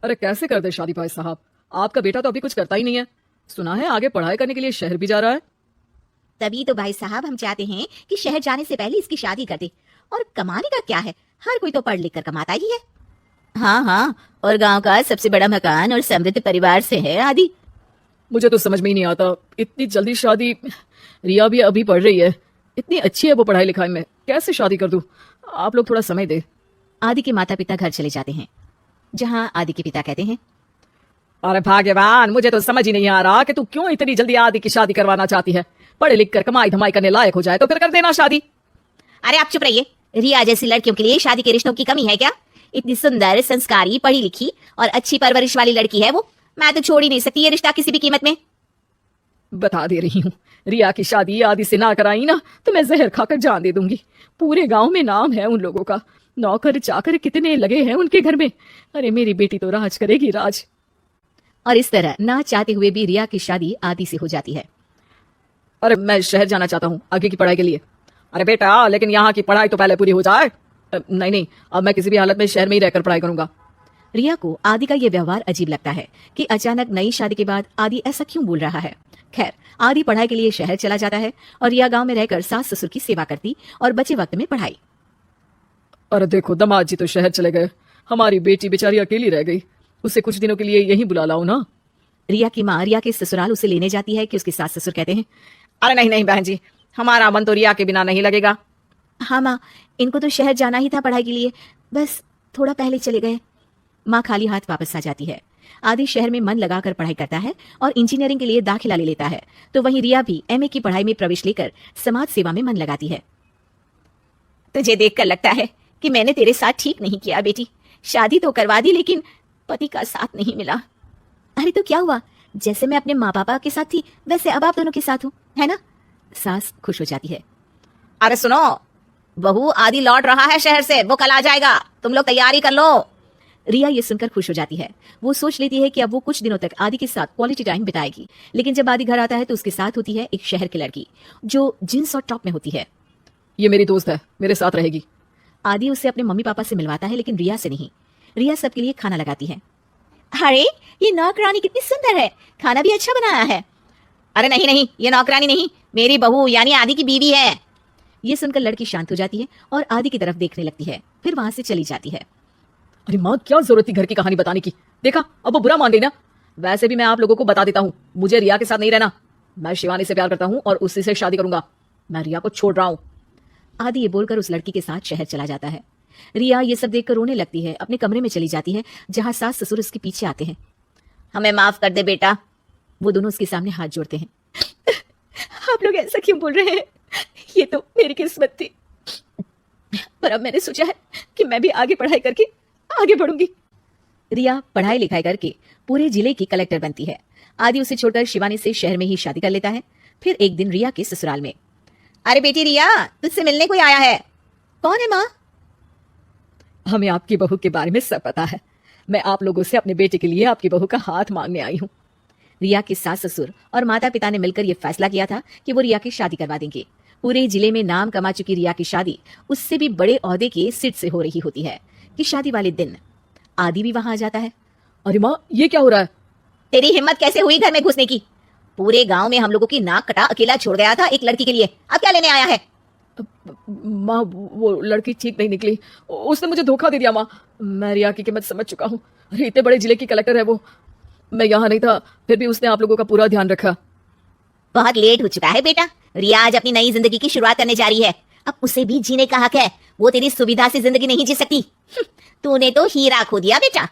अरे कैसे कर दे शादी भाई साहब, आपका बेटा तो अभी कुछ करता ही नहीं है। सुना है आगे पढ़ाई करने के लिए शहर भी जा रहा है। तभी तो भाई साहब हम चाहते हैं कि शहर जाने से पहले इसकी शादी कर दे। और कमाने का क्या है, हर कोई तो पढ़ लिख कर कमाता ही है। हाँ हाँ, और गांव का सबसे बड़ा मकान और समृद्ध परिवार से है आदि। मुझे तो समझ में ही नहीं आता, इतनी जल्दी शादी। रिया भी अभी पढ़ रही है, इतनी अच्छी है वो पढ़ाई लिखाई में, कैसे शादी कर दूं? आप लोग थोड़ा समय दे। आदि के माता पिता घर चले जाते हैं, जहाँ आदि के पिता कहते हैं, अरे भाग्यवान, मुझे तो समझ ही नहीं आ रहा कि तू क्यों इतनी जल्दी आदि की शादी करवाना चाहती है। पढ़ लिख कर कमाई धमाई करने लायक हो जाए तो फिर कर देना शादी। अरे आप चुप रहिए। रिया जैसी लड़कियों के लिए शादी के रिश्तों की कमी है क्या? इतनी सुंदर, संस्कारी, पढ़ी लिखी और अच्छी परवरिश वाली लड़की है वो। मैं तो छोड़ ही नहीं सकती ये रिश्ता किसी भी कीमत में। बता दे रही हूँ, रिया की शादी आदि से ना कराई ना तो मैं जहर खाकर जान दे दूंगी। पूरे गांव में नाम है उन लोगों का, नौकर चाकर कितने लगे हैं उनके घर में। अरे मेरी बेटी तो राज करेगी, राज। और इस तरह ना चाहते हुए भी रिया की शादी आदि से हो जाती है। अरे मैं शहर जाना चाहता हूँ आगे की पढ़ाई के लिए। अरे बेटा, लेकिन यहाँ की पढ़ाई तो पहले पूरी हो जाए। नहीं नहीं, अब मैं किसी भी हालत में शहर में ही रहकर पढ़ाई करूंगा। रिया को आदि का यह व्यवहार अजीब लगता है कि अचानक नई शादी के बाद आदि ऐसा क्यों बोल रहा है। खैर, आदि पढ़ाई के लिए शहर चला जाता है और रिया गांव में रहकर सास ससुर की सेवा करती और बचे वक्त में पढ़ाई। अरे देखो, दामाद जी तो शहर चले गए, हमारी बेटी बेचारी अकेली रह गई। उसे कुछ दिनों के लिए यहीं बुला लाओ ना। रिया की माँ रिया के ससुराल उसे लेने जाती है कि उसके सास ससुर कहते हैं, अरे नहीं नहीं बहन जी, हमारा मन तो रिया के बिना नहीं लगेगा। हाँ माँ, इनको तो शहर जाना ही था पढ़ाई के लिए, बस थोड़ा पहले चले गए। माँ खाली हाथ वापस आ जाती है। आदि शहर में मन लगाकर पढ़ाई करता है और इंजीनियरिंग के लिए दाखिला ले लेता है, तो वहीं रिया भी एमए की पढ़ाई में प्रवेश लेकर समाज सेवा में मन लगाती है। तुझे देखकर लगता है कि मैंने तेरे साथ ठीक नहीं किया बेटी। शादी तो करवा दी लेकिन पति का साथ नहीं मिला। अरे तो क्या हुआ, जैसे मैं अपने माँ पापा के साथ थी वैसे अब आप दोनों के साथ हूँ, है ना? सास खुश हो जाती है। अरे सुनो, बहू आदि लौट रहा है शहर से, वो कल आ जाएगा, तुम लोग तैयारी कर लो। रिया ये सुनकर खुश हो जाती है। वो सोच लेती है कि अब वो कुछ दिनों तक आदि के साथ क्वालिटी टाइम बिताएगी। लेकिन जब आदि घर आता है तो उसके साथ होती है एक शहर की लड़की जो जींस और टॉप में होती है। ये मेरी दोस्त है, मेरे साथ रहेगी। आदि उसे अपने मम्मी पापा से मिलवाता है, लेकिन रिया से नहीं। रिया सबके लिए खाना लगाती है। अरे ये नौकरानी कितनी सुंदर है, खाना भी अच्छा बनाया है। अरे नहीं नहीं, ये नौकरानी नहीं, मेरी बहू यानी आदि की बीवी है। ये सुनकर लड़की शांत हो जाती है और आदि की तरफ देखने लगती है, फिर वहां से चली जाती है। अरे माँ, क्या जरूरत थी घर की कहानी बताने की? देखा, अब वो बुरा मान गई ना। वैसे भी मैं आप लोगों को बता देता हूँ, मुझे रिया के साथ नहीं रहना। मैं शिवानी से प्यार करता हूँ और उसी से शादी करूंगा। मैं रिया को छोड़ रहा हूँ। आदि ये बोलकर उस लड़की के साथ शहर चला जाता है। रिया ये सब देखकर रोने लगती है, अपने कमरे में चली जाती है जहाँ सास ससुर उसके पीछे आते हैं। हमें माफ कर दे बेटा। वो दोनों उसके सामने हाथ जोड़ते हैं। आप लोग ऐसा क्यों बोल रहे हैं? ये तो मेरी किस्मत थी, पर अब मैंने सोचा है कि मैं भी आगे पढ़ाई करके आगे बढ़ूंगी। रिया पढ़ाई लिखाई करके पूरे जिले की कलेक्टर बनती है। आदि उसे छोड़कर शिवानी से शहर में ही शादी कर लेता है। फिर एक दिन रिया के ससुराल में, अरे बेटी रिया, तुझसे मिलने कोई आया है। कौन है माँ? हमें आपकी बहू के बारे में सब पता है। मैं आप लोगों से अपने बेटे के लिए आपकी बहू का हाथ मांगने आई हूँ। रिया के सास ससुर और माता पिता ने मिलकर यह फैसला किया था कि वो रिया की शादी करवा देंगे। पूरे जिले में नाम कमा चुकी रिया की शादी उससे भी बड़े ओहदे के सिट से हो रही होती है कि शादी वाले दिन आदि भी वहां आ जाता है। अरे माँ, ये क्या हो रहा है? तेरी हिम्मत कैसे हुई घर में घुसने की? पूरे गांव में हम लोगों की नाक कटा अकेला छोड़ गया था एक लड़की के लिए, अब क्या लेने आया है? माँ, वो लड़की ठीक नहीं निकली, उसने मुझे धोखा दे दिया। माँ, मैं रिया की कीमत समझ चुका हूँ। अरे इतने बड़े जिले की कलेक्टर है वो, मैं यहाँ नहीं था फिर भी उसने आप लोगों का पूरा ध्यान रखा। बहुत लेट हो चुका है बेटा। रिया आज अपनी नई जिंदगी की शुरुआत करने जा रही है, अब उसे भी जीने का हक है। वो तेरी सुविधा से जिंदगी नहीं जी सकती। तूने तो हीरा खो दिया बेटा।